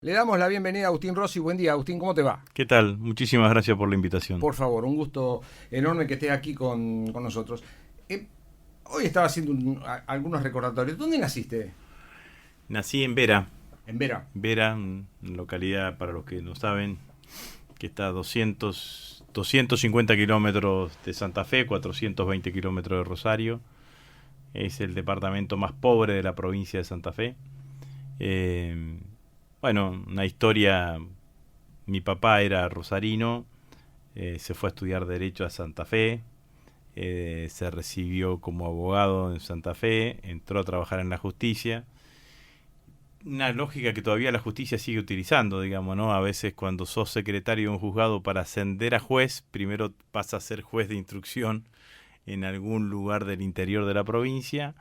Le damos la bienvenida a Agustín Rossi. Buen día, Agustín, ¿cómo te va? ¿Qué tal? Muchísimas gracias por la invitación. Por favor, un gusto enorme que estés aquí con nosotros. Hoy estaba haciendo algunos recordatorios. ¿Dónde naciste? Nací en Vera. En Vera. Vera, localidad, para los que no saben, que está a 250 kilómetros de Santa Fe, 420 kilómetros de Rosario. Es el departamento más pobre de la provincia de Santa Fe. Bueno, una historia. Mi papá era rosarino, se fue a estudiar Derecho a Santa Fe, se recibió como abogado en Santa Fe, entró a trabajar en la justicia. Una lógica que todavía la justicia sigue utilizando, digamos, ¿no? A veces cuando sos secretario de un juzgado para ascender a juez, primero pasa a ser juez de instrucción en algún lugar del interior de la provincia.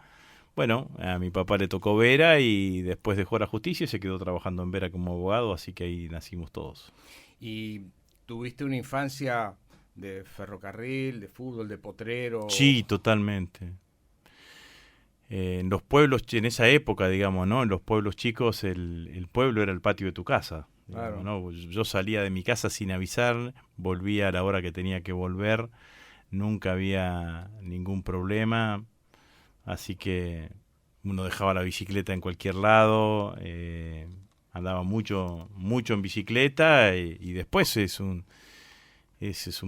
Bueno, a mi papá le tocó Vera y después dejó la justicia y se quedó trabajando en Vera como abogado, así que ahí nacimos todos. ¿Y tuviste una infancia de ferrocarril, de fútbol, de potrero? Sí, totalmente. En los pueblos, en esa época, digamos, ¿no? En los pueblos chicos, el pueblo era el patio de tu casa. Claro. Digamos, ¿no? Yo salía de mi casa sin avisar, volvía a la hora que tenía que volver, nunca había ningún problema. Así que uno dejaba la bicicleta en cualquier lado, andaba mucho en bicicleta y después es un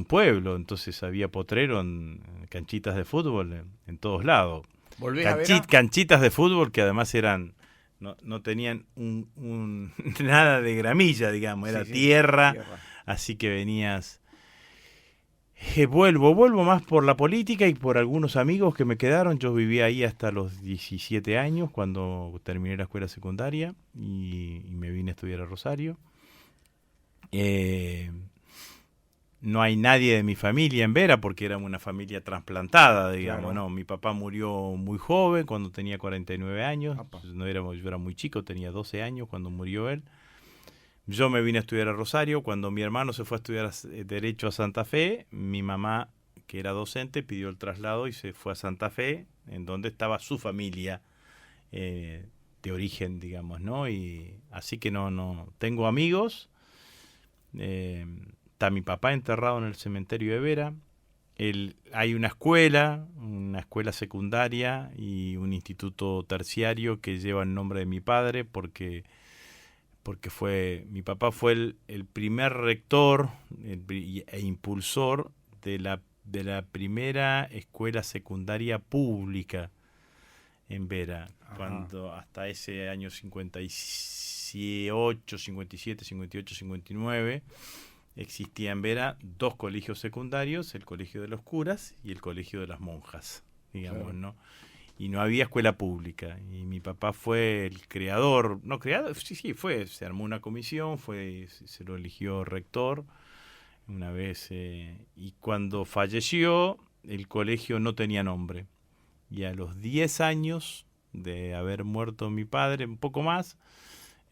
pueblo, entonces había potrero, canchitas de fútbol en todos lados. ¿Volvés a Vera? Canchitas de fútbol que además no tenían nada de gramilla, digamos, era tierra, así que venías. Vuelvo más por la política y por algunos amigos que me quedaron. Yo vivía ahí hasta los 17 años cuando terminé la escuela secundaria y me vine a estudiar a Rosario. No hay nadie de mi familia en Vera porque éramos una familia trasplantada, digamos, Claro. ¿no? Mi papá murió muy joven, cuando tenía 49 años. Apa. Yo era muy chico, tenía 12 años cuando murió él. Yo me vine a estudiar a Rosario. Cuando mi hermano se fue a estudiar Derecho a Santa Fe, mi mamá, que era docente, pidió el traslado y se fue a Santa Fe, en donde estaba su familia de origen, digamos, ¿no? Y así que no tengo amigos. Está mi papá enterrado en el cementerio de Vera. Hay una escuela secundaria y un instituto terciario que lleva el nombre de mi padre porque mi papá fue el primer rector e impulsor de la primera escuela secundaria pública en Vera. Ajá. Cuando hasta ese año 58, 57, 58, 59 existía en Vera dos colegios secundarios, el colegio de los curas y el colegio de las monjas, digamos, Claro. ¿no? Y no había escuela pública, y mi papá fue el creador, se armó una comisión, se lo eligió rector una vez, y cuando falleció el colegio no tenía nombre, y a los 10 años de haber muerto mi padre, un poco más,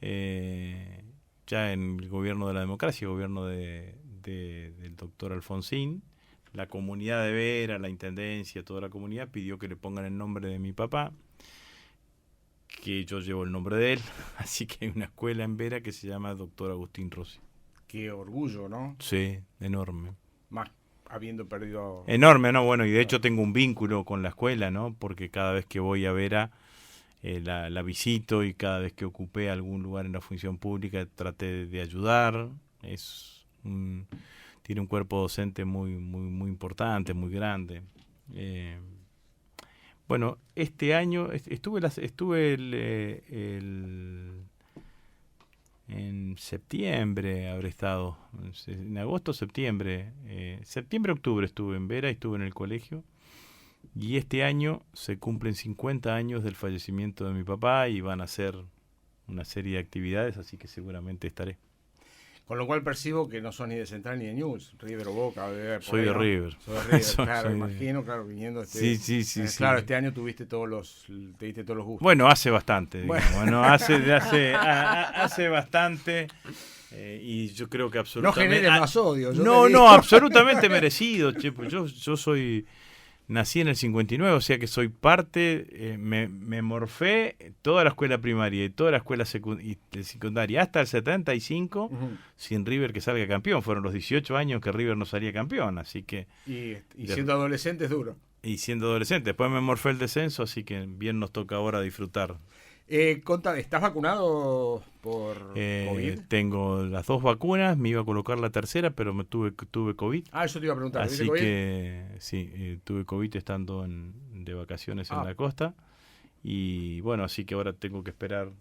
ya en el gobierno de la democracia, gobierno del doctor Alfonsín, la comunidad de Vera, la intendencia, toda la comunidad pidió que le pongan el nombre de mi papá, que yo llevo el nombre de él, así que hay una escuela en Vera que se llama Doctor Agustín Rossi. Qué orgullo, ¿no? Sí, enorme. Más habiendo perdido... Enorme, ¿no? Bueno, y de hecho tengo un vínculo con la escuela, ¿no? Porque cada vez que voy a Vera la visito y cada vez que ocupé algún lugar en la función pública traté de ayudar. Tiene un cuerpo docente muy importante, muy grande. Bueno, este año estuve en septiembre, habré estado, en agosto, septiembre, octubre estuve en Vera y estuve en el colegio. Y este año se cumplen 50 años del fallecimiento de mi papá y van a hacer una serie de actividades, así que seguramente estaré. Con lo cual percibo que no sos ni de Central ni de News, River o Boca. Soy de River. Soy de River, claro, soy imagino, claro, viniendo Sí. Claro, este año te diste todos los gustos. Bueno, hace bastante, digamos. Bueno, hace bastante. Y yo creo que absolutamente... No genere más odio. No, absolutamente merecido. Che, pues yo soy nací en el 59, o sea que soy parte, me morfé toda la escuela primaria y toda la escuela secundaria hasta el 75 sin River que salga campeón. Fueron los 18 años que River no salía campeón, así que... Y siendo adolescente es duro. Y siendo adolescente. Después me morfé el descenso, así que bien nos toca ahora disfrutar. Contame, ¿estás vacunado por COVID? Tengo las 2 vacunas, me iba a colocar la tercera, pero tuve COVID. Yo te iba a preguntar. Así que sí, tuve COVID estando de vacaciones en la costa. Y bueno, así que ahora tengo que esperar,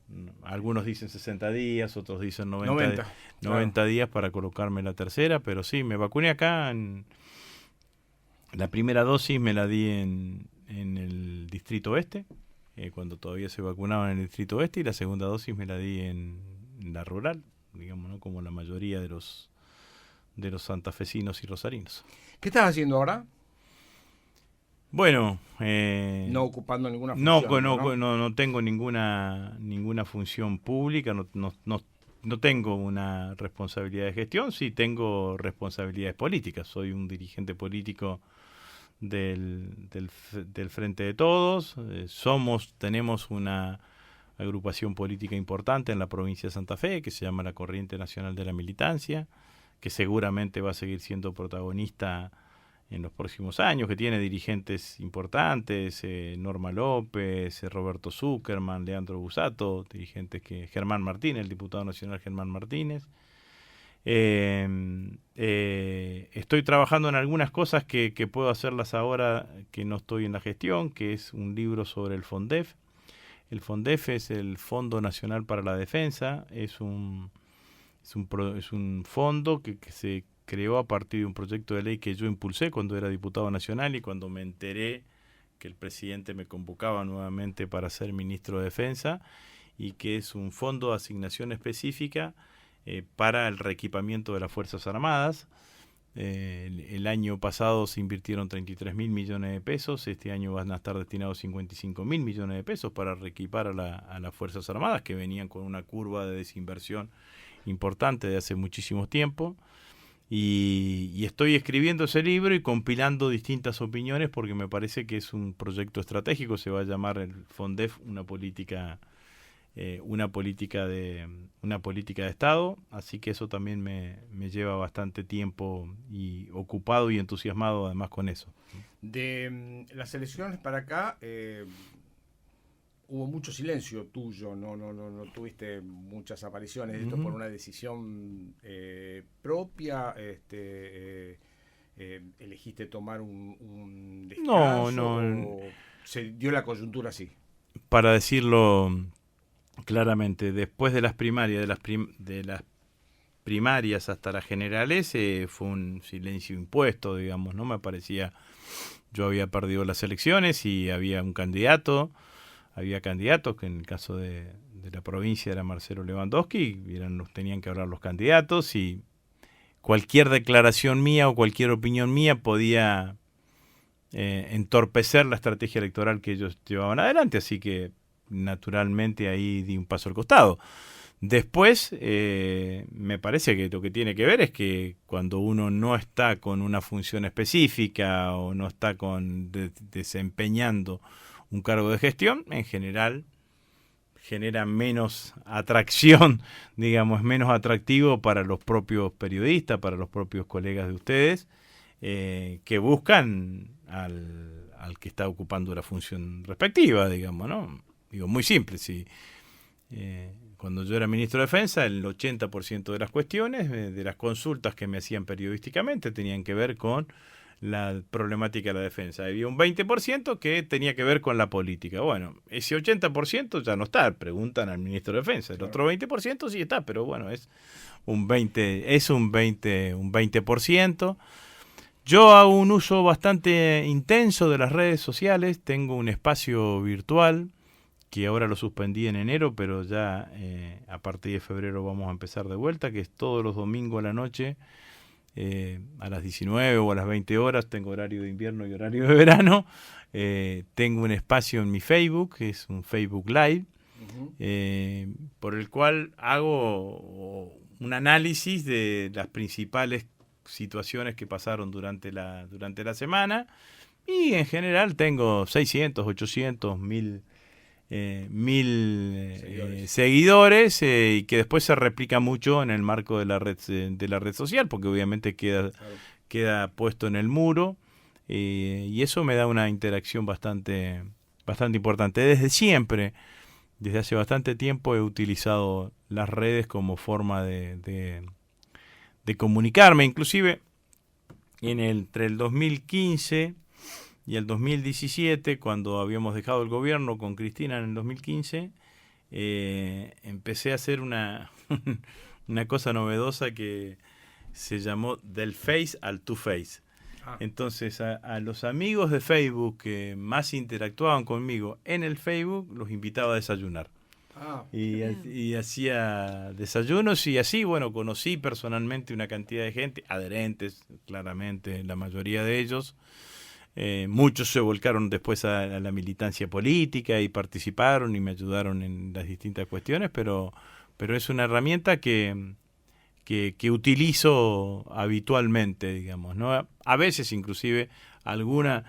algunos dicen 60 días, otros dicen 90 días para colocarme la tercera, pero sí, me vacuné acá. La primera dosis me la di en el Distrito Oeste, cuando todavía se vacunaba en el Distrito Oeste, y la segunda dosis me la di en la rural, digamos, ¿no? Como la mayoría de los santafesinos y rosarinos. ¿Qué estás haciendo ahora? Bueno, no ocupando ninguna función. No tengo ninguna función pública, no tengo una responsabilidad de gestión, sí tengo responsabilidades políticas. Soy un dirigente político del Frente de Todos. Tenemos una agrupación política importante en la provincia de Santa Fe que se llama la Corriente Nacional de la Militancia, que seguramente va a seguir siendo protagonista en los próximos años, que tiene dirigentes importantes, Norma López, Roberto Zuckerman, Leandro Busato, dirigentes Germán Martínez, el diputado nacional Germán Martínez. Estoy trabajando en algunas cosas que puedo hacerlas ahora que no estoy en la gestión, que es un libro sobre el FONDEF. El FONDEF es el Fondo Nacional para la Defensa, es un fondo que se creó a partir de un proyecto de ley que yo impulsé cuando era diputado nacional y cuando me enteré que el presidente me convocaba nuevamente para ser ministro de Defensa, y que es un fondo de asignación específica para el reequipamiento de las Fuerzas Armadas. El año pasado se invirtieron 33.000 millones de pesos, este año van a estar destinados 55.000 millones de pesos para reequipar a las Fuerzas Armadas, que venían con una curva de desinversión importante de hace muchísimo tiempo. Y estoy escribiendo ese libro y compilando distintas opiniones porque me parece que es un proyecto estratégico. Se va a llamar el FONDEF una política de Estado, así que eso también me lleva bastante tiempo y ocupado y entusiasmado además con eso. De las elecciones para acá hubo mucho silencio tuyo, no tuviste muchas apariciones. Esto por una decisión propia, elegiste tomar un descanso. No. ¿Se dio la coyuntura así? Para decirlo claramente, después de las primarias, de las primarias hasta las generales, fue un silencio impuesto, digamos, ¿no? Me parecía, yo había perdido las elecciones y había un candidato. Había candidatos, que en el caso de la provincia era Marcelo Lewandowski, tenían que hablar los candidatos, y cualquier declaración mía o cualquier opinión mía podía entorpecer la estrategia electoral que ellos llevaban adelante, así que naturalmente ahí di un paso al costado. Después, me parece que lo que tiene que ver es que cuando uno no está con una función específica o no está desempeñando un cargo de gestión, en general genera menos atracción, digamos, menos atractivo para los propios periodistas, para los propios colegas de ustedes, que buscan al que está ocupando la función respectiva, digamos, ¿no? Digo, muy simple, cuando yo era ministro de Defensa, el 80% de las cuestiones, de las consultas que me hacían periodísticamente, tenían que ver con la problemática de la defensa. Había un 20% que tenía que ver con la política. Bueno, ese 80% ya no está, preguntan al ministro de Defensa. El otro 20% sí está, pero bueno, es un 20%. Yo hago un uso bastante intenso de las redes sociales, tengo un espacio virtual que ahora lo suspendí en enero, pero ya a partir de febrero vamos a empezar de vuelta, que es todos los domingos a la noche, a las 19 o a las 20 horas, tengo horario de invierno y horario de verano. Tengo un espacio en mi Facebook, que es un Facebook Live, por el cual hago un análisis de las principales situaciones que pasaron durante la semana, Y en general tengo 600, 800, 1000 seguidores, y que después se replica mucho en el marco de la red social, porque obviamente queda puesto en el muro, y eso me da una interacción bastante importante. Desde siempre, desde hace bastante tiempo he utilizado las redes como forma de comunicarme. Inclusive entre el 2015 y el 2017, cuando habíamos dejado el gobierno con Cristina en el 2015, empecé a hacer una cosa novedosa que se llamó del Face al To Face. Entonces a los amigos de Facebook que más interactuaban conmigo en el Facebook los invitaba a desayunar. Y hacía desayunos, y así, bueno, conocí personalmente una cantidad de gente, adherentes, claramente, la mayoría de ellos. Muchos se volcaron después a la militancia política y participaron y me ayudaron en las distintas cuestiones, pero es una herramienta que utilizo habitualmente, digamos, ¿no? A veces inclusive alguna,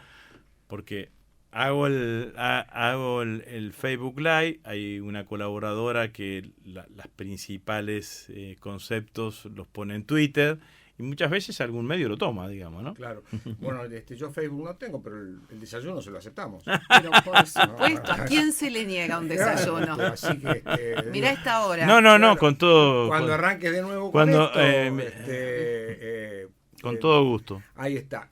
porque hago el Facebook Live, hay una colaboradora que las principales conceptos los pone en Twitter, y muchas veces algún medio lo toma, digamos, ¿no? Claro. Bueno, yo Facebook no tengo, pero el desayuno se lo aceptamos. Pero por supuesto, ¿a quién se le niega un desayuno? Claro, así que, mirá esta hora. No, claro, con todo. Cuando arranque de nuevo cuando, con esto, con todo gusto. Ahí está.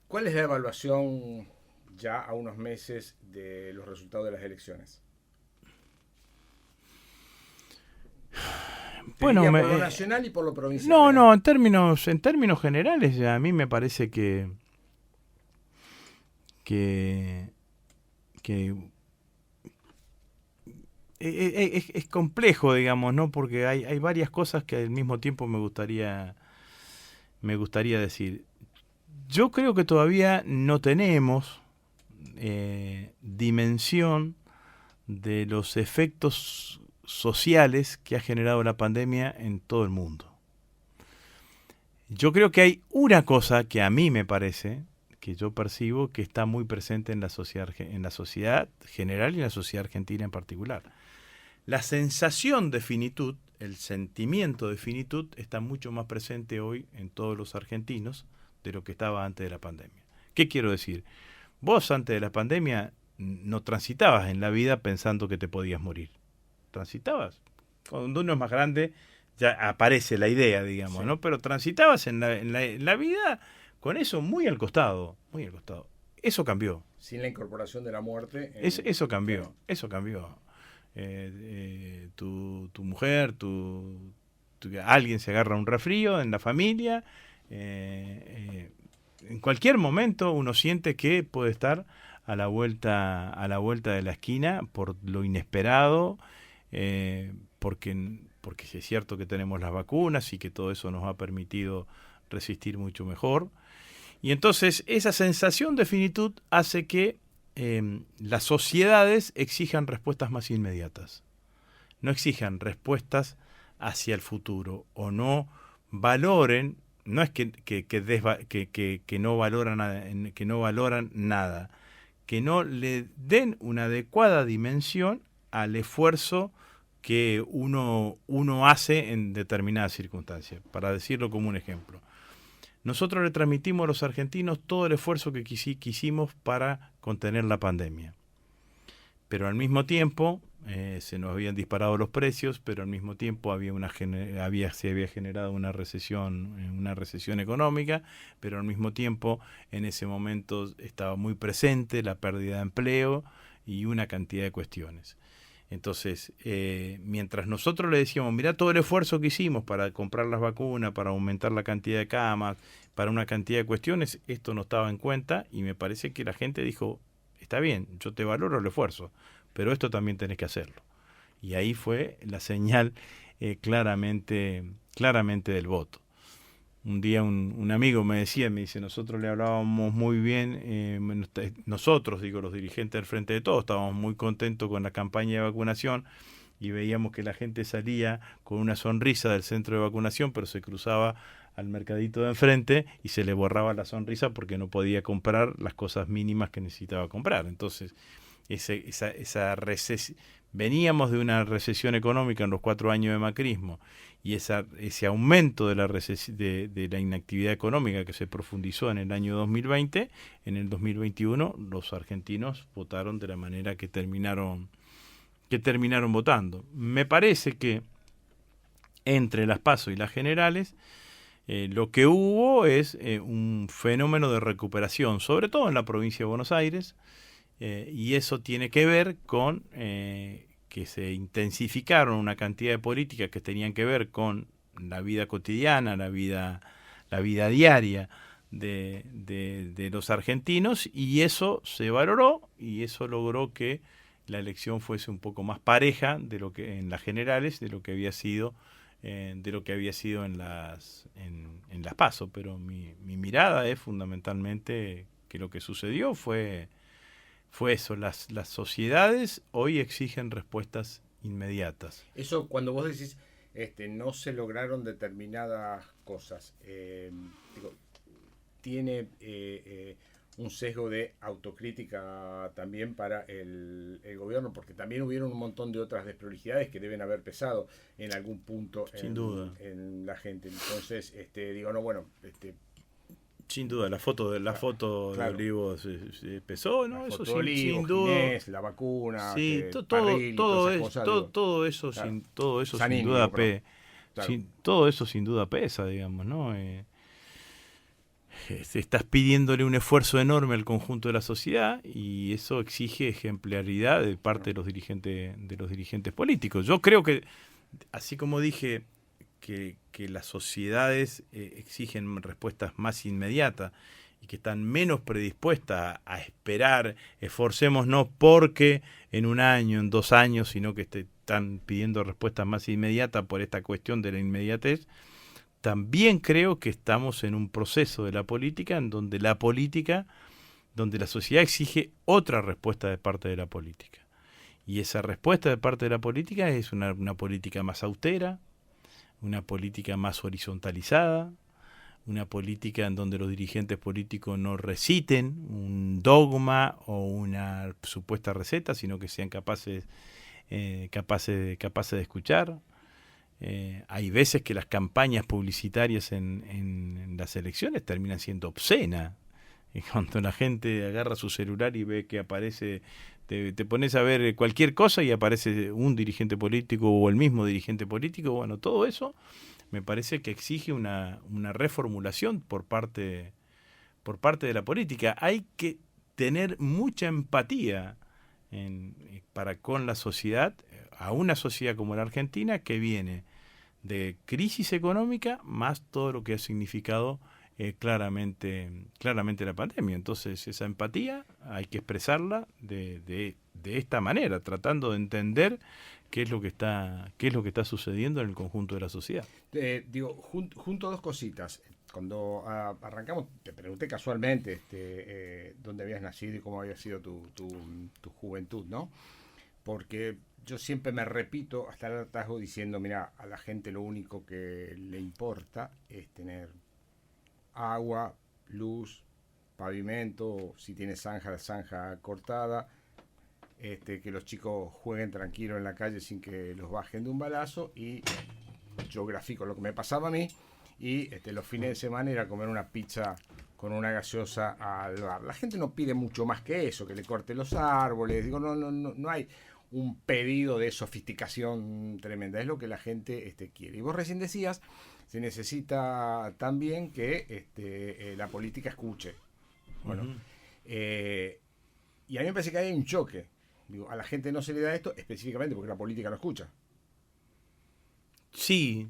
¿Cuál es la evaluación ya a unos meses de los resultados de las elecciones? Bueno, por lo nacional y por lo provincial. No, en términos generales, a mí me parece que es complejo, digamos, ¿no? Porque hay varias cosas que al mismo tiempo me gustaría decir. Yo creo que todavía no tenemos dimensión de los efectos sociales que ha generado la pandemia en todo el mundo. Yo creo que hay una cosa que a mí me parece, que yo percibo, que está muy presente en la sociedad general y en la sociedad argentina en particular. La sensación de finitud, el sentimiento de finitud, está mucho más presente hoy en todos los argentinos de lo que estaba antes de la pandemia. ¿Qué quiero decir? Vos antes de la pandemia no transitabas en la vida pensando que te podías morir. Transitabas. Cuando uno es más grande ya aparece la idea, digamos, sí, ¿no? Pero transitabas en la vida con eso muy al costado, muy al costado. Eso cambió. Sin la incorporación de la muerte. Eso cambió, sí, eso cambió. Tu mujer, alguien se agarra un resfrío en la familia, en cualquier momento uno siente que puede estar a la vuelta de la esquina por lo inesperado, porque es cierto que tenemos las vacunas y que todo eso nos ha permitido resistir mucho mejor. Y entonces esa sensación de finitud hace que las sociedades exijan respuestas más inmediatas. No exijan respuestas hacia el futuro, o no valoren, no es que no valoran nada, que no le den una adecuada dimensión al esfuerzo que uno hace en determinadas circunstancias. Para decirlo como un ejemplo, nosotros le transmitimos a los argentinos todo el esfuerzo que quisimos para contener la pandemia. Pero al mismo tiempo se nos habían disparado los precios, pero al mismo tiempo se había generado una recesión económica, pero al mismo tiempo en ese momento estaba muy presente la pérdida de empleo y una cantidad de cuestiones. Entonces, mientras nosotros le decíamos, mirá todo el esfuerzo que hicimos para comprar las vacunas, para aumentar la cantidad de camas, para una cantidad de cuestiones, esto no estaba en cuenta, y me parece que la gente dijo, está bien, yo te valoro el esfuerzo, pero esto también tenés que hacerlo. Y ahí fue la señal claramente del voto. Un día un amigo me dice, nosotros le hablábamos muy bien, nosotros, los dirigentes del Frente de Todos, estábamos muy contentos con la campaña de vacunación y veíamos que la gente salía con una sonrisa del centro de vacunación, pero se cruzaba al mercadito de enfrente y se le borraba la sonrisa porque no podía comprar las cosas mínimas que necesitaba comprar. Entonces, veníamos de una recesión económica en los 4 años de macrismo, y ese aumento de la inactividad económica que se profundizó en el año 2020, en el 2021 los argentinos votaron de la manera que terminaron votando. Me parece que entre las PASO y las generales, lo que hubo es un fenómeno de recuperación, sobre todo en la provincia de Buenos Aires, y eso tiene que ver con que se intensificaron una cantidad de políticas que tenían que ver con la vida cotidiana, la vida diaria de los argentinos, y eso se valoró y eso logró que la elección fuese un poco más pareja de lo que en las generales de lo que había sido en las PASO. Pero mi mirada es fundamentalmente que lo que sucedió fue eso. Las sociedades hoy exigen respuestas inmediatas. Eso, cuando vos decís no se lograron determinadas cosas, tiene un sesgo de autocrítica también para el gobierno, porque también hubieron un montón de otras desprolijidades que deben haber pesado en algún punto sin duda en la gente. Entonces, sin duda, la foto claro. de Olivos se pesó, ¿no? Eso sin duda. Ginés, la vacuna, sí, Parril, todo eso Zanini, sin duda claro. todo eso sin duda pesa, digamos, ¿no? Estás pidiéndole un esfuerzo enorme al conjunto de la sociedad y eso exige ejemplaridad de parte de los dirigentes políticos. Yo creo que, así como dije que las sociedades exigen respuestas más inmediatas y que están menos predispuestas a esperar, esforcémonos porque en 1 año, en 2 años, sino que están pidiendo respuestas más inmediatas por esta cuestión de la inmediatez. También creo que estamos en un proceso de la política en donde la sociedad exige otra respuesta de parte de la política. Y esa respuesta de parte de la política es una política más austera, una política más horizontalizada, una política en donde los dirigentes políticos no reciten un dogma o una supuesta receta, sino que sean capaces de escuchar. Hay veces que las campañas publicitarias en las elecciones terminan siendo obscenas. Y cuando la gente agarra su celular y ve que aparece, te pones a ver cualquier cosa y aparece un dirigente político o el mismo dirigente político, bueno, todo eso me parece que exige una reformulación por parte de la política. Hay que tener mucha empatía para con la sociedad, a una sociedad como la Argentina que viene de crisis económica más todo lo que ha significado claramente la pandemia. Entonces esa empatía hay que expresarla de esta manera, tratando de entender qué es lo que está sucediendo en el conjunto de la sociedad. Junto 2 cositas. Cuando arrancamos, te pregunté casualmente dónde habías nacido y cómo había sido tu juventud, ¿no? Porque yo siempre me repito hasta el hartazgo diciendo, mira, a la gente lo único que le importa es tener agua, luz, pavimento, si tiene zanja, la zanja cortada, que los chicos jueguen tranquilos en la calle sin que los bajen de un balazo, y yo grafico lo que me pasaba a mí, y los fines de semana ir a comer una pizza con una gaseosa al bar. La gente no pide mucho más que eso, que le corte los árboles, no hay un pedido de sofisticación tremenda, es lo que la gente quiere. Y vos recién decías, se necesita también que la política escuche. Bueno, y a mí me parece que hay un choque. Digo, a la gente no se le da esto específicamente porque la política no escucha. Sí.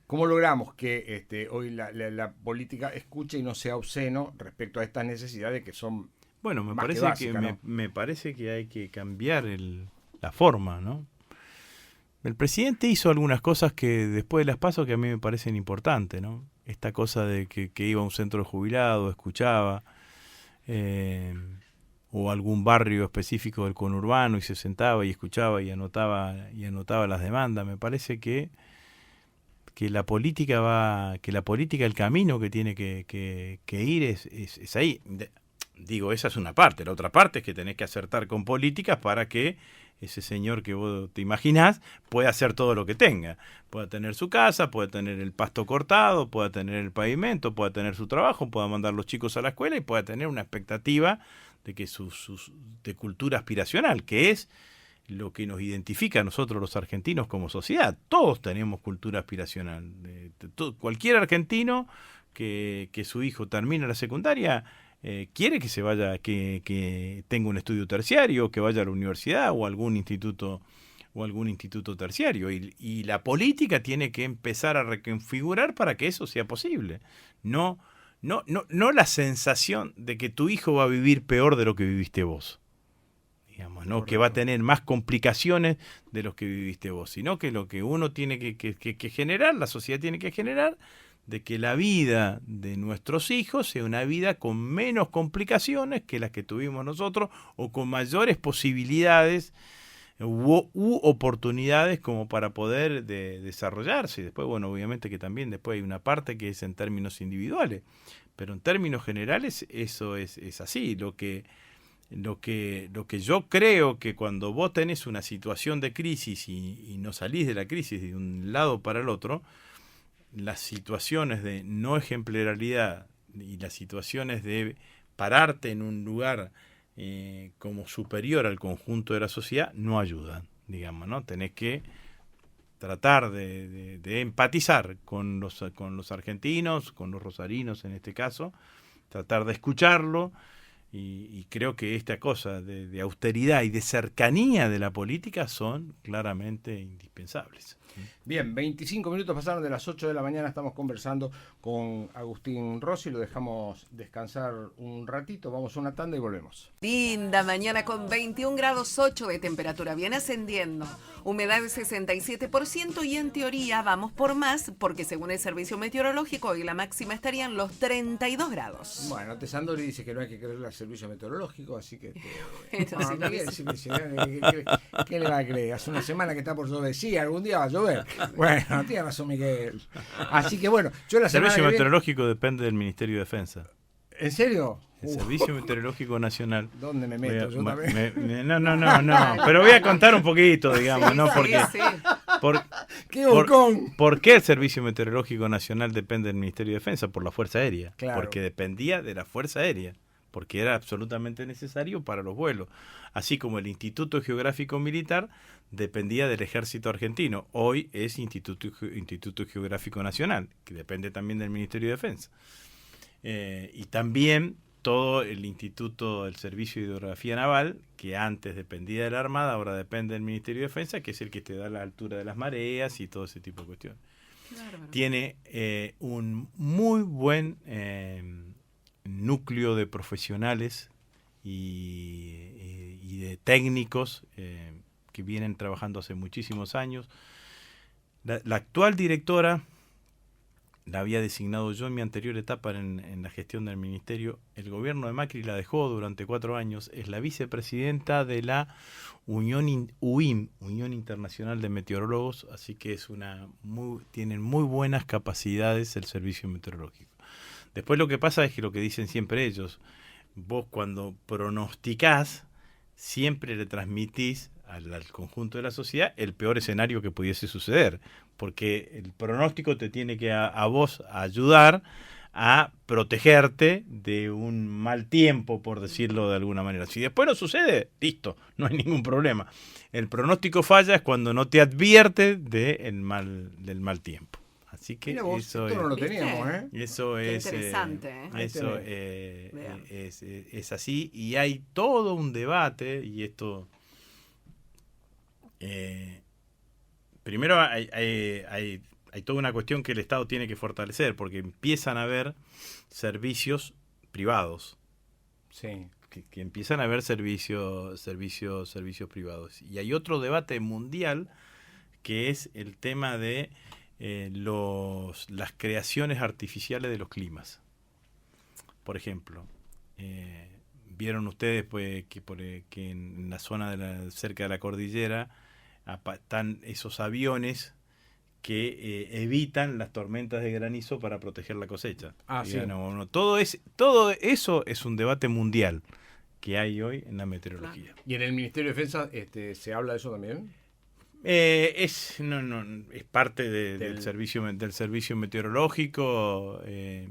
¿Cómo logramos que hoy la política escuche y no sea obsceno respecto a estas necesidades que son... Bueno, me parece que hay que cambiar la forma, ¿no? El presidente hizo algunas cosas que después de las PASO que a mí me parecen importantes, ¿no? Esta cosa de que iba a un centro de jubilados, escuchaba, o algún barrio específico del conurbano y se sentaba y escuchaba y anotaba las demandas. Me parece que que la política el camino que tiene que ir es ahí. Digo, esa es una parte. La otra parte es que tenés que acertar con políticas para que ese señor que vos te imaginás pueda hacer todo lo que tenga. Pueda tener su casa, pueda tener el pasto cortado, pueda tener el pavimento, pueda tener su trabajo, pueda mandar los chicos a la escuela y pueda tener una expectativa de que de cultura aspiracional, que es lo que nos identifica a nosotros los argentinos como sociedad. Todos tenemos cultura aspiracional. Cualquier argentino que su hijo termine la secundaria quiere que se vaya, que tenga un estudio terciario, que vaya a la universidad o algún instituto terciario. Y la política tiene que empezar a reconfigurar para que eso sea posible. No la sensación de que tu hijo va a vivir peor de lo que viviste vos. Digamos, ¿no? Que va a tener más complicaciones de los que viviste vos, sino que lo que uno tiene que generar, la sociedad tiene que generar, de que la vida de nuestros hijos sea una vida con menos complicaciones que las que tuvimos nosotros o con mayores posibilidades u oportunidades como para poder desarrollarse. Y después, bueno, obviamente que también después hay una parte que es en términos individuales, pero en términos generales eso es así. Lo que yo creo que cuando vos tenés una situación de crisis y no salís de la crisis de un lado para el otro, las situaciones de no ejemplaridad y las situaciones de pararte en un lugar como superior al conjunto de la sociedad no ayudan, digamos, ¿no? Tenés que tratar de empatizar con los argentinos, con los rosarinos en este caso, tratar de escucharlo. Y creo que esta cosa de austeridad y de cercanía de la política son claramente indispensables. Bien, 25 minutos pasaron de las 8 de la mañana, estamos conversando con Agustín Rossi, lo dejamos descansar un ratito, vamos a una tanda y volvemos. Linda mañana con 21 grados 8 de temperatura, viene ascendiendo, humedad de 67% y en teoría vamos por más, porque según el servicio meteorológico hoy la máxima estaría en los 32 grados. Bueno, Tesandori dice que no hay que creerle al servicio meteorológico, así que... ¿Qué le va a creer? Hace una semana que está por llover, sí, algún día va a llover. Bueno, tiene razón Miguel. Así que bueno, yo la semana El servicio meteorológico depende del Ministerio de Defensa. ¿En serio? El Servicio Meteorológico Nacional. ¿Dónde me meto? Yo también. No. Pero voy a contar un poquito, digamos, ¿no? Porque, sí. ¿Por qué el Servicio Meteorológico Nacional depende del Ministerio de Defensa? Por la Fuerza Aérea. Claro. Porque dependía de la Fuerza Aérea. Porque era absolutamente necesario para los vuelos. Así como el Instituto Geográfico Militar dependía del Ejército Argentino. Hoy es Instituto Geográfico Nacional, que depende también del Ministerio de Defensa. Y también todo el Instituto del Servicio de Hidrografía Naval, que antes dependía de la Armada, ahora depende del Ministerio de Defensa, que es el que te da la altura de las mareas y todo ese tipo de cuestiones. Claro. Tiene un muy buen núcleo de profesionales y de técnicos que vienen trabajando hace muchísimos años. La actual directora la había designado yo en mi anterior etapa en la gestión del ministerio. El gobierno de Macri la dejó durante 4 años. Es la vicepresidenta de la UIM, Unión Internacional de Meteorólogos, así que tienen muy buenas capacidades el servicio meteorológico. Después lo que pasa es que lo que dicen siempre ellos, vos cuando pronosticás, siempre le transmitís al conjunto de la sociedad el peor escenario que pudiese suceder, porque el pronóstico te tiene que a vos ayudar a protegerte de un mal tiempo, por decirlo de alguna manera. Si después no sucede, listo, no hay ningún problema. El pronóstico falla es cuando no te advierte del mal tiempo. Así que vos, eso esto no lo teníamos, Eso es interesante, eso es así, y hay todo un debate, y esto primero hay toda una cuestión que el Estado tiene que fortalecer, porque empiezan a haber servicios privados. Sí. Que empiezan a haber servicios privados. Y hay otro debate mundial que es el tema de las creaciones artificiales de los climas. Por ejemplo, vieron ustedes pues que en la zona cerca de la cordillera están esos aviones que evitan las tormentas de granizo para proteger la cosecha. Sí. Todo eso es un debate mundial que hay hoy en la meteorología. ¿Y en el Ministerio de Defensa se habla de eso también? Es parte del servicio meteorológico. ¿Te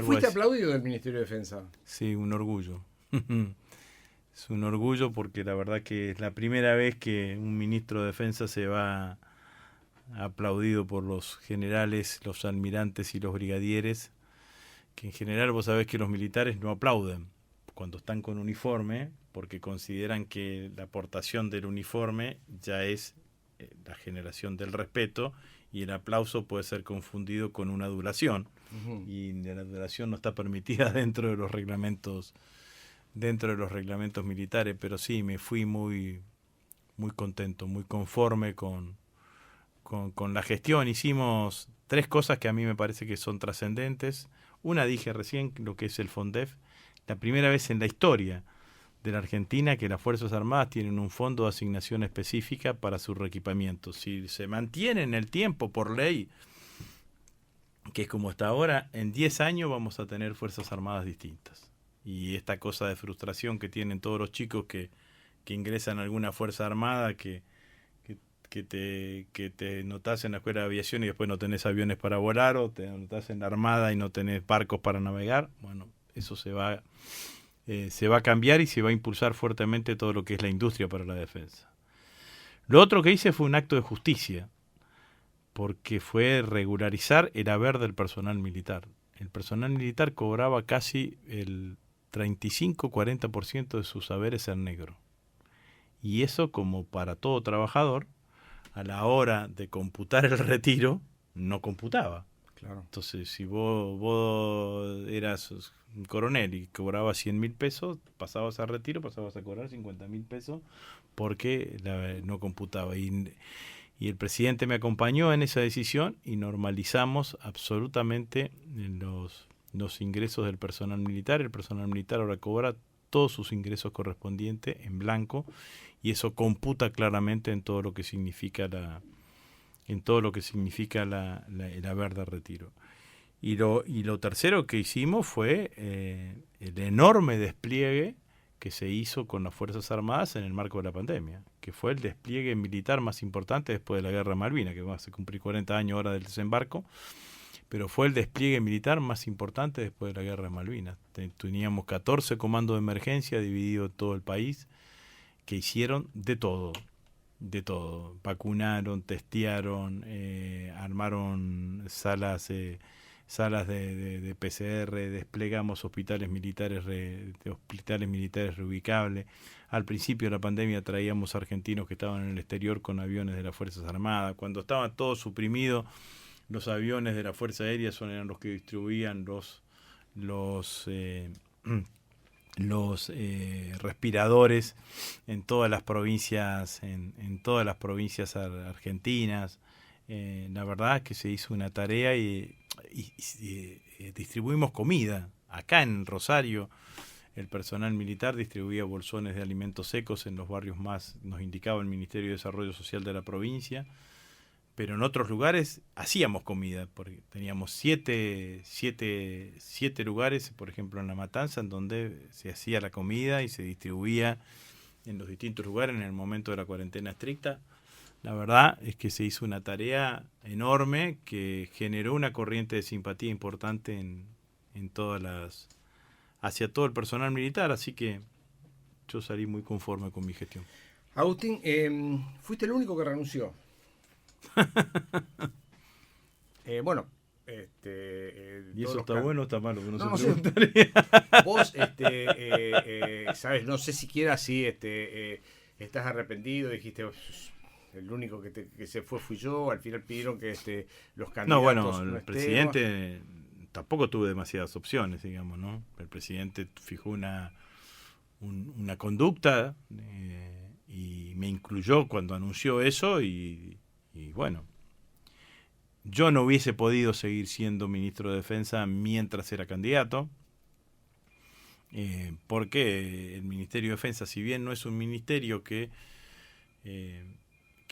fuiste aplaudido del Ministerio de Defensa? Sí, un orgullo. Es un orgullo porque la verdad que es la primera vez que un ministro de Defensa se va aplaudido por los generales, los almirantes y los brigadieres, que en general vos sabés que los militares no aplauden cuando están con uniforme, porque consideran que la aportación del uniforme ya es la generación del respeto, y el aplauso puede ser confundido con una adulación, y la adulación no está permitida dentro de los reglamentos militares. Pero sí, me fui muy contento, muy conforme con la gestión. Hicimos 3 cosas que a mí me parece que son trascendentes. Una dije recién, lo que es el FONDEF, la primera vez en la historia de la Argentina que las Fuerzas Armadas tienen un fondo de asignación específica para su reequipamiento. Si se mantiene en el tiempo por ley, que es como está ahora, en 10 años vamos a tener Fuerzas Armadas distintas. Y esta cosa de frustración que tienen todos los chicos que ingresan a alguna Fuerza Armada, que te notás en la Escuela de Aviación y después no tenés aviones para volar, o te notás en la Armada y no tenés barcos para navegar. Bueno, eso se va a cambiar y se va a impulsar fuertemente todo lo que es la industria para la defensa. Lo otro que hice fue un acto de justicia, porque fue regularizar el haber del personal militar. El personal militar cobraba casi el 35-40% de sus haberes en negro. Y eso, como para todo trabajador, a la hora de computar el retiro, no computaba. Claro. Entonces, si vos eras un coronel y cobrabas 100.000 pesos, pasabas a retiro, pasabas a cobrar 50.000 pesos porque no computaba. Y el presidente me acompañó en esa decisión y normalizamos absolutamente los ingresos del personal militar. El personal militar ahora cobra todos sus ingresos correspondientes en blanco, y eso computa claramente en todo lo que significa el haber de retiro. Y lo tercero que hicimos fue el enorme despliegue que se hizo con las Fuerzas Armadas en el marco de la pandemia, que fue el despliegue militar más importante después de la Guerra de Malvinas, que va a cumplir 40 años ahora del desembarco, pero fue el despliegue militar más importante después de la Guerra de Malvinas. Teníamos 14 comandos de emergencia divididos en todo el país, que hicieron de todo. Vacunaron, testearon, armaron salas de PCR, desplegamos hospitales militares reubicables. Al principio de la pandemia traíamos argentinos que estaban en el exterior con aviones de las Fuerzas Armadas. Cuando estaba todo suprimido, los aviones de la Fuerza Aérea eran los que distribuían los respiradores en todas las provincias, en todas las provincias argentinas. La verdad es que se hizo una tarea y distribuimos comida. Acá en Rosario el personal militar distribuía bolsones de alimentos secos en los barrios más, nos indicaba el Ministerio de Desarrollo Social de la provincia, pero en otros lugares hacíamos comida, porque teníamos siete lugares, por ejemplo en La Matanza, en donde se hacía la comida y se distribuía en los distintos lugares en el momento de la cuarentena estricta. La verdad es que se hizo una tarea enorme que generó una corriente de simpatía importante hacia todo el personal militar, así que yo salí muy conforme con mi gestión. Agustín, fuiste el único que renunció. Bueno, ¿y eso está bueno o está malo? No sé. Vos, sabes, no sé siquiera si estás arrepentido, dijiste el único que se fui yo, al final pidieron que los candidatos. No, bueno, el presidente tampoco tuvo demasiadas opciones, digamos, ¿no? El presidente fijó una conducta y me incluyó cuando anunció eso y bueno, yo no hubiese podido seguir siendo ministro de Defensa mientras era candidato, porque el Ministerio de Defensa, si bien no es un ministerio que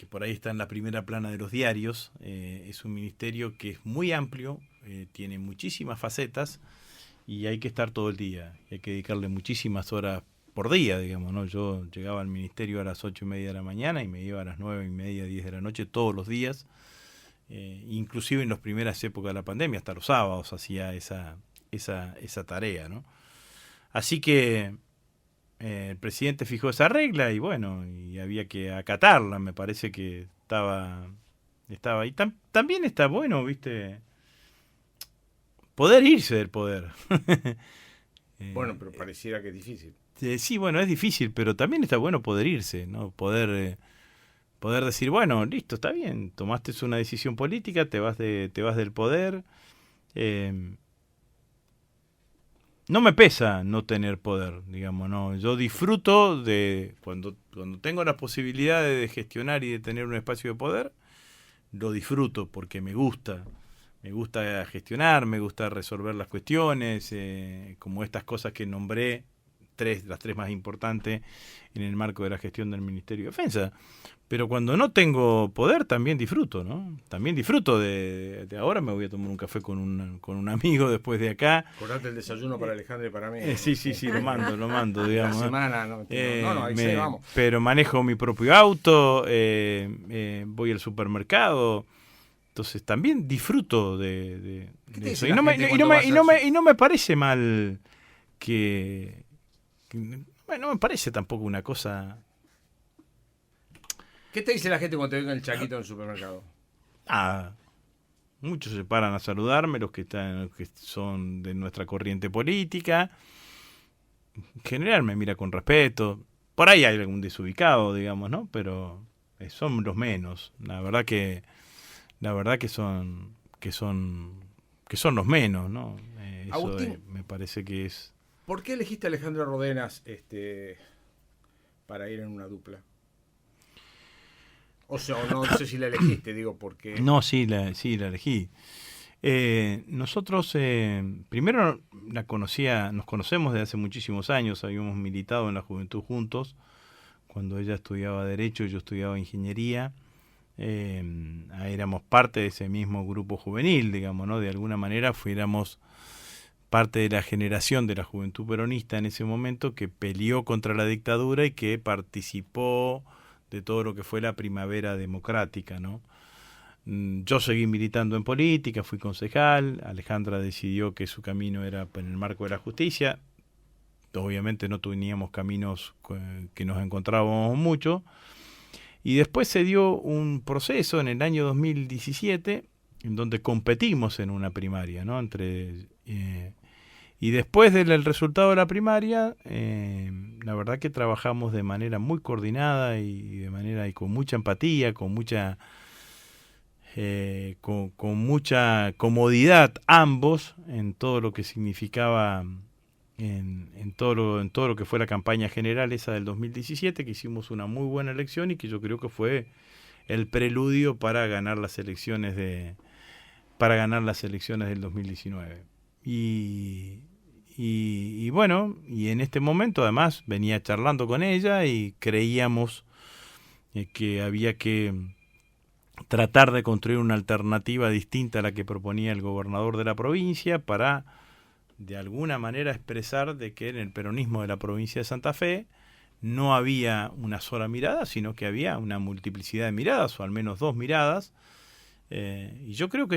que por ahí está en la primera plana de los diarios. Es un ministerio que es muy amplio, tiene muchísimas facetas y hay que estar todo el día. Hay que dedicarle muchísimas horas por día, digamos, ¿no? Yo llegaba al ministerio a las 8:30 de la mañana y me iba a las 9:30, 10 de la noche todos los días. Inclusive en las primeras épocas de la pandemia, hasta los sábados hacía esa tarea, ¿no? Así que el presidente fijó esa regla y bueno, y había que acatarla. Me parece que estaba y también está bueno, ¿viste? Poder irse del poder. Bueno, pero pareciera que es difícil. Sí, bueno, es difícil, pero también está bueno poder irse, ¿no? Poder decir, bueno, listo, está bien, tomaste una decisión política, te vas del poder. No me pesa no tener poder, digamos, no. Yo disfruto de cuando tengo la posibilidad de gestionar y de tener un espacio de poder, lo disfruto porque me gusta gestionar, me gusta resolver las cuestiones, como estas cosas que nombré, las tres más importantes en el marco de la gestión del Ministerio de Defensa. Pero cuando no tengo poder también disfruto, ¿no? También disfruto de ahora me voy a tomar un café con un amigo después de acá. Acordate el desayuno para Alejandro y para mí. Sí, lo mando, digamos. La semana, no, ahí sí, vamos. Pero manejo mi propio auto, voy al supermercado. Entonces también disfruto de eso. Y no me parece mal no me parece tampoco una cosa. ¿Qué te dice la gente cuando te ven el chaquito en el supermercado? Muchos se paran a saludarme, los que son de nuestra corriente política. En general me mira con respeto. Por ahí hay algún desubicado, digamos, ¿no? Pero son los menos. La verdad que son los menos, ¿no? Agustín, me parece que es. ¿Por qué elegiste a Alejandro Rodenas para ir en una dupla? O sea, no sé si la elegiste, digo, porque... No, sí la elegí. Nosotros primero nos conocemos desde hace muchísimos años, habíamos militado en la juventud juntos, cuando ella estudiaba Derecho y yo estudiaba Ingeniería. Éramos parte de ese mismo grupo juvenil, digamos, ¿no? De alguna manera fuéramos parte de la generación de la juventud peronista en ese momento que peleó contra la dictadura y que participó de todo lo que fue la primavera democrática, ¿no? Yo seguí militando en política, fui concejal, Alejandra decidió que su camino era en el marco de la justicia, obviamente no teníamos caminos que nos encontrábamos mucho, y después se dio un proceso en el año 2017 en donde competimos en una primaria, ¿no? Y después del resultado de la primaria, la verdad que trabajamos de manera muy coordinada y con mucha empatía, con mucha comodidad ambos en todo lo que significaba en todo lo que fue la campaña general esa del 2017, que hicimos una muy buena elección y que yo creo que fue el preludio para ganar las elecciones del 2019. Y bueno, y en este momento además venía charlando con ella y creíamos que había que tratar de construir una alternativa distinta a la que proponía el gobernador de la provincia para de alguna manera expresar de que en el peronismo de la provincia de Santa Fe no había una sola mirada, sino que había una multiplicidad de miradas, o al menos dos miradas. Y yo creo que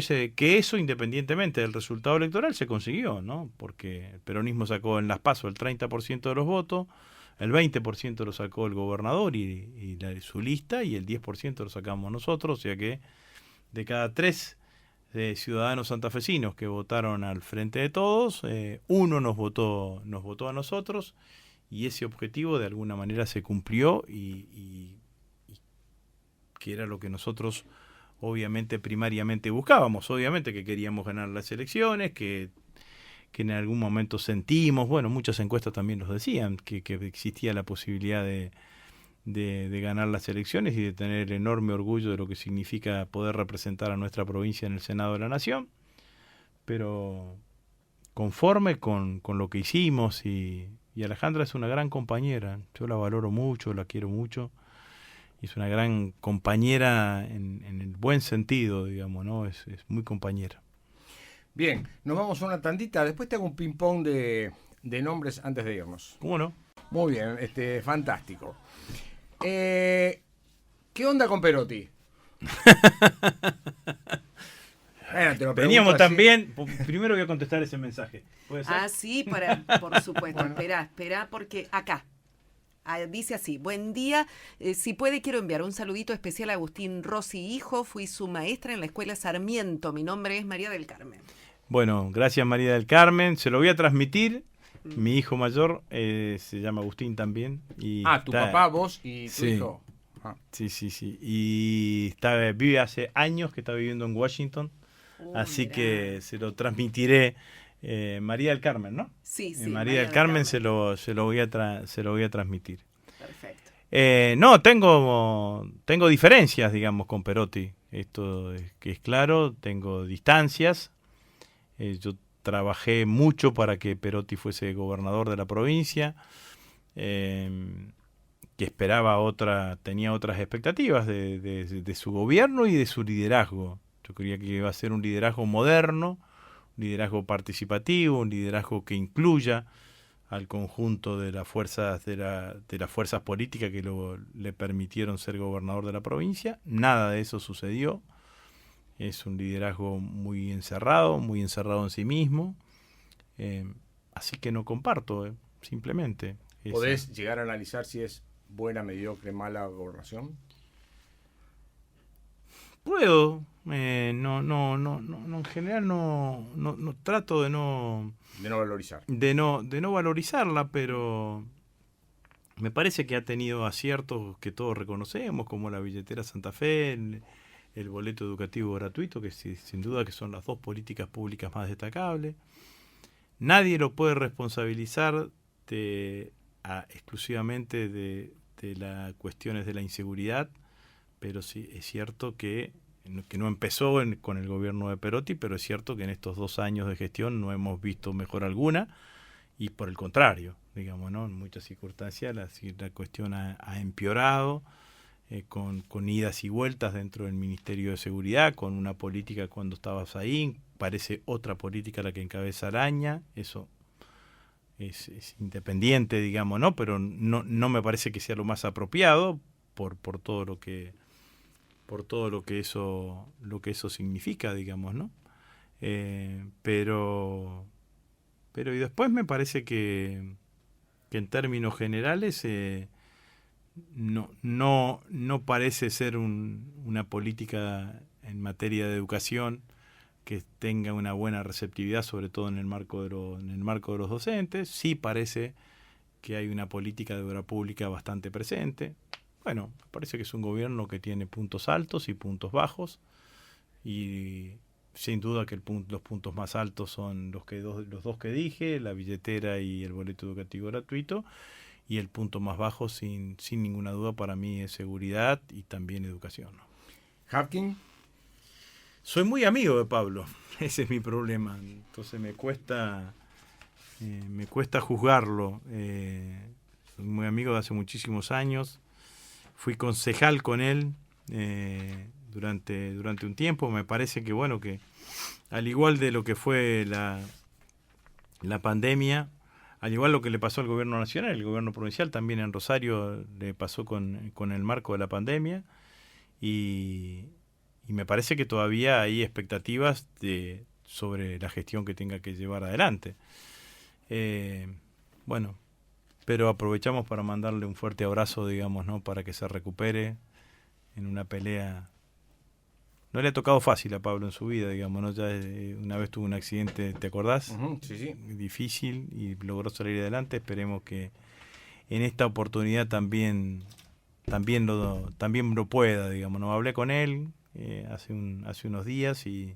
eso, independientemente del resultado electoral, se consiguió, ¿no? Porque el peronismo sacó en Las PASO el 30% de los votos, el 20% lo sacó el gobernador y su lista, y el 10% lo sacamos nosotros, o sea que de cada 3 ciudadanos santafesinos que votaron al Frente de Todos, uno nos votó a nosotros, y ese objetivo de alguna manera se cumplió y que era lo que nosotros obviamente primariamente buscábamos. Obviamente que queríamos ganar las elecciones, que en algún momento sentimos, bueno, muchas encuestas también nos decían que existía la posibilidad de ganar las elecciones y de tener el enorme orgullo de lo que significa poder representar a nuestra provincia en el Senado de la Nación, pero conforme con lo que hicimos, y Alejandra es una gran compañera, yo la valoro mucho, la quiero mucho, es una gran compañera en el buen sentido, digamos, ¿no? Es muy compañera. Bien, nos vamos a una tandita, después te hago un ping-pong de nombres antes de irnos. ¿Cómo no? Muy bien, fantástico. ¿Qué onda con Perotti? Bueno, te lo Veníamos pregunto así. también. Primero voy a contestar ese mensaje. ¿Puede ser? Ah, sí, por supuesto. Bueno. Espera, porque acá. Dice así: buen día, si puede quiero enviar un saludito especial a Agustín Rossi, hijo, fui su maestra en la escuela Sarmiento, mi nombre es María del Carmen. Bueno, gracias María del Carmen, se lo voy a transmitir. Mi hijo mayor se llama Agustín también. Y Tu papá, vos y tu Sí. hijo. Sí. Y vive hace años que está viviendo en Washington, así Mirá. que se lo transmitiré. María del Carmen, ¿no? Sí, María del Carmen se lo voy a transmitir. Perfecto. No, tengo diferencias, digamos, con Perotti. Esto que es claro, tengo distancias. Yo trabajé mucho para que Perotti fuese gobernador de la provincia, que tenía otras expectativas de su gobierno y de su liderazgo. Yo creía que iba a ser un liderazgo moderno, un liderazgo participativo, un liderazgo que incluya al conjunto de las fuerzas de las fuerzas políticas que le permitieron ser gobernador de la provincia. Nada de eso sucedió. Es un liderazgo muy encerrado en sí mismo. Así que no comparto, simplemente. ¿Podés llegar a analizar si es buena, mediocre, mala gobernación? Puedo. No, en general no trato de no valorizar. de no valorizarla, pero me parece que ha tenido aciertos que todos reconocemos, como la billetera Santa Fe, el boleto educativo gratuito, que sin duda que son las dos políticas públicas más destacables. Nadie lo puede responsabilizar exclusivamente de las cuestiones de la inseguridad, pero sí es cierto que no empezó con el gobierno de Perotti, pero es cierto que en estos 2 años de gestión no hemos visto mejora alguna, y por el contrario, digamos, ¿no? En muchas circunstancias la cuestión ha empeorado, con idas y vueltas dentro del Ministerio de Seguridad, con una política cuando estabas ahí, parece otra política la que encabeza Araña. Eso es independiente, digamos, ¿no? Pero no me parece que sea lo más apropiado por todo lo que eso significa, digamos, ¿no? Pero y después me parece que en términos generales no parece ser una política en materia de educación que tenga una buena receptividad, sobre todo en el marco de los docentes. Sí parece que hay una política de obra pública bastante presente. Bueno, me parece que es un gobierno que tiene puntos altos y puntos bajos, y sin duda que los puntos más altos son los dos que dije, la billetera y el boleto educativo gratuito, y el punto más bajo, sin ninguna duda, para mí es seguridad y también educación. ¿Hapkin? Soy muy amigo de Pablo, ese es mi problema, entonces me cuesta juzgarlo. Soy muy amigo de hace muchísimos años, fui concejal con él durante un tiempo. Me parece que, bueno, que al igual de lo que fue la pandemia, al igual lo que le pasó al gobierno nacional, el gobierno provincial también en Rosario le pasó con el marco de la pandemia, y me parece que todavía hay expectativas sobre la gestión que tenga que llevar adelante. Bueno, pero aprovechamos para mandarle un fuerte abrazo, digamos, ¿no? Para que se recupere en una pelea. No le ha tocado fácil a Pablo en su vida, digamos, ¿no? Ya una vez tuvo un accidente, ¿te acordás? Uh-huh, sí. Difícil, y logró salir adelante. Esperemos que en esta oportunidad también lo pueda, digamos, ¿no? Hablé con él hace unos días y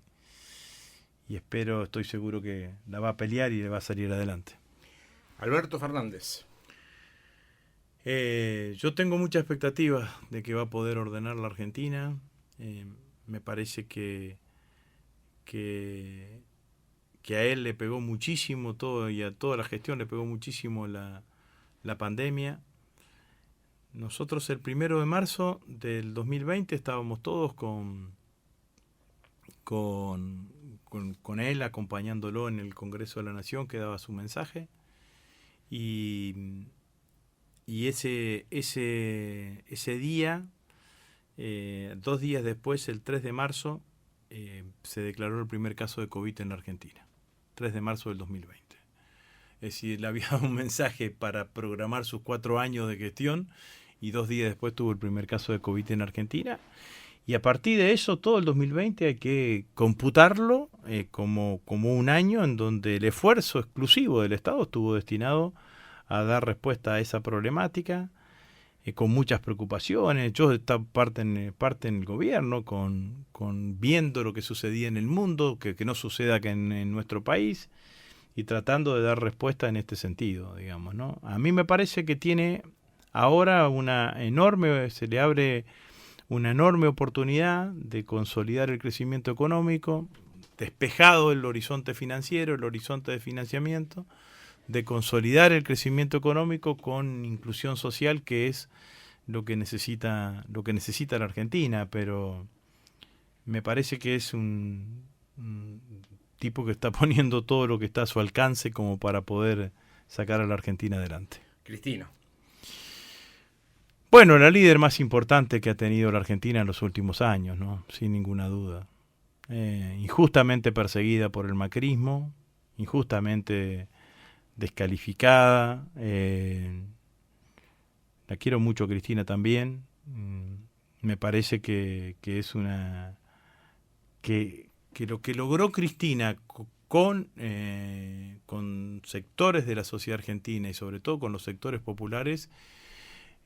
estoy seguro que la va a pelear y le va a salir adelante. Alberto Fernández. Yo tengo mucha expectativa de que va a poder ordenar la Argentina. Me parece que a él le pegó muchísimo todo, y a toda la gestión le pegó muchísimo la pandemia. nosotros el 1 de marzo del 2020 estábamos todos con él, acompañándolo en el Congreso de la Nación, que daba su mensaje. Y ese día, 2 días después, el 3 de marzo, se declaró el primer caso de COVID en la Argentina. 3 de marzo del 2020. Es decir, le había dado un mensaje para programar sus 4 años de gestión y 2 días después tuvo el primer caso de COVID en Argentina. Y a partir de eso, todo el 2020 hay que computarlo como un año en donde el esfuerzo exclusivo del Estado estuvo destinado a dar respuesta a esa problemática, con muchas preocupaciones. Yo estaba parte en el gobierno, viendo lo que sucedía en el mundo, que no suceda acá en nuestro país, y tratando de dar respuesta en este sentido, digamos, ¿no? A mí me parece que tiene ahora se le abre una enorme oportunidad de consolidar el crecimiento económico, despejado el horizonte financiero, el horizonte de financiamiento, de consolidar el crecimiento económico con inclusión social, que es lo que necesita la Argentina. Pero me parece que es un tipo que está poniendo todo lo que está a su alcance como para poder sacar a la Argentina adelante. Cristina. Bueno, la líder más importante que ha tenido la Argentina en los últimos años, ¿no? Sin ninguna duda. Injustamente perseguida por el macrismo, injustamente descalificada. La quiero mucho, Cristina, también. Me parece que es que lo que logró Cristina con sectores de la sociedad argentina y sobre todo con los sectores populares,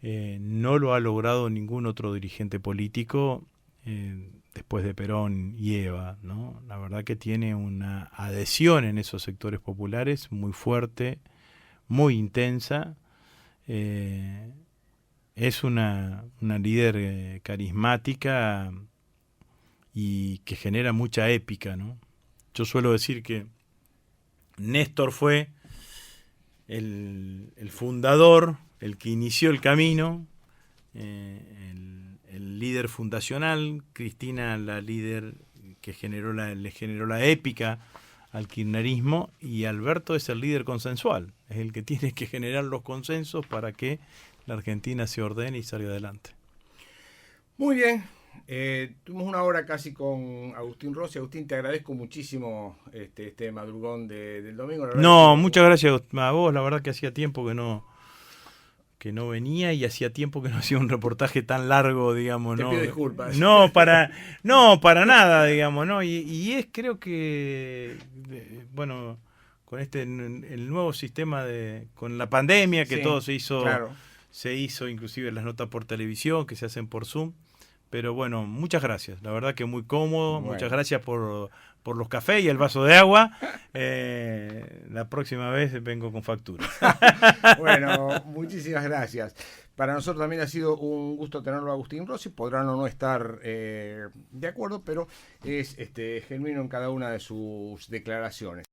no lo ha logrado ningún otro dirigente político después de Perón y Eva, ¿no? La verdad que tiene una adhesión en esos sectores populares muy fuerte, muy intensa. Es una líder carismática y que genera mucha épica, ¿no? Yo suelo decir que Néstor fue el fundador, el que inició el camino, el líder fundacional, Cristina la líder que le generó la épica al kirchnerismo, y Alberto es el líder consensual, es el que tiene que generar los consensos para que la Argentina se ordene y salga adelante. Muy bien. Tuvimos una hora casi con Agustín Rossi. Agustín, te agradezco muchísimo este madrugón del domingo. No, muchas gracias a vos. La verdad que hacía tiempo que no venía, y hacía tiempo que no hacía un reportaje tan largo, digamos, Te ¿no? pido disculpas. No, para nada, digamos, ¿no? Y creo que, bueno, con el nuevo sistema con la pandemia, que sí, todo se hizo, claro. Se hizo inclusive las notas por televisión, que se hacen por Zoom. Pero bueno, muchas gracias. La verdad que muy cómodo. Bueno. Muchas gracias por los cafés y el vaso de agua. La próxima vez vengo con factura. Bueno, muchísimas gracias. Para nosotros también ha sido un gusto tenerlo a Agustín Rossi. Podrán o no estar de acuerdo, pero es genuino en cada una de sus declaraciones.